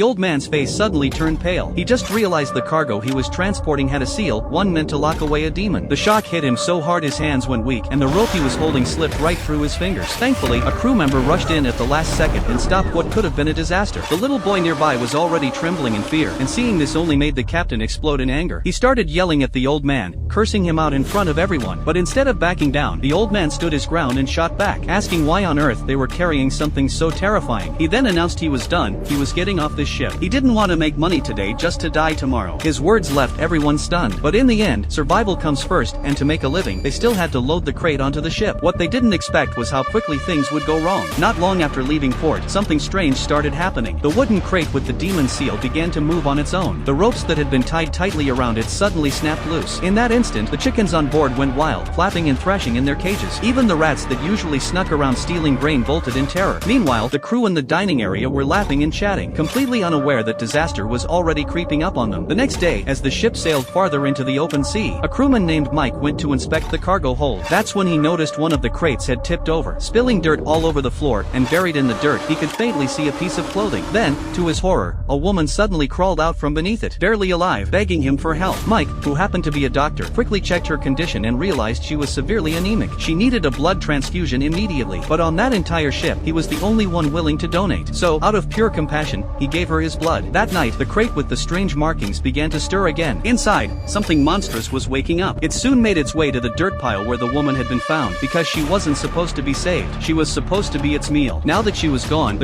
The old man's face suddenly turned pale. He just realized the cargo he was transporting had a seal, one meant to lock away a demon. The shock hit him so hard his hands went weak, and the rope he was holding slipped right through his fingers. Thankfully, a crew member rushed in at the last second and stopped what could have been a disaster. The little boy nearby was already trembling in fear, and seeing this only made the captain explode in anger. He started yelling at the old man, cursing him out in front of everyone. But instead of backing down, the old man stood his ground and shot back, asking why on earth they were carrying something so terrifying. He then announced he was done, he was getting off this ship. He didn't want to make money today just to die tomorrow. His words left everyone stunned. But in the end, survival comes first, and to make a living, they still had to load the crate onto the ship. What they didn't expect was how quickly things would go wrong. Not long after leaving port, something strange started happening. The wooden crate with the demon seal began to move on its own. The ropes that had been tied tightly around it suddenly snapped loose. In that instant, the chickens on board went wild, flapping and thrashing in their cages. Even the rats that usually snuck around stealing grain bolted in terror. Meanwhile, the crew in the dining area were laughing and chatting, completely unaware that disaster was already creeping up on them. The next day, as the ship sailed farther into the open sea, a crewman named Mike went to inspect the cargo hold. That's when he noticed one of the crates had tipped over, spilling dirt all over the floor, and buried in the dirt he could faintly see a piece of clothing. Then, to his horror, a woman suddenly crawled out from beneath it, barely alive, begging him for help. Mike, who happened to be a doctor, quickly checked her condition and realized she was severely anemic. She needed a blood transfusion immediately, but on that entire ship, he was the only one willing to donate. So, out of pure compassion, he gave her his blood. That night, the crate with the strange markings began to stir again. Inside, something monstrous was waking up. It soon made its way to the dirt pile where the woman had been found, because she wasn't supposed to be saved. She was supposed to be its meal. Now that she was gone,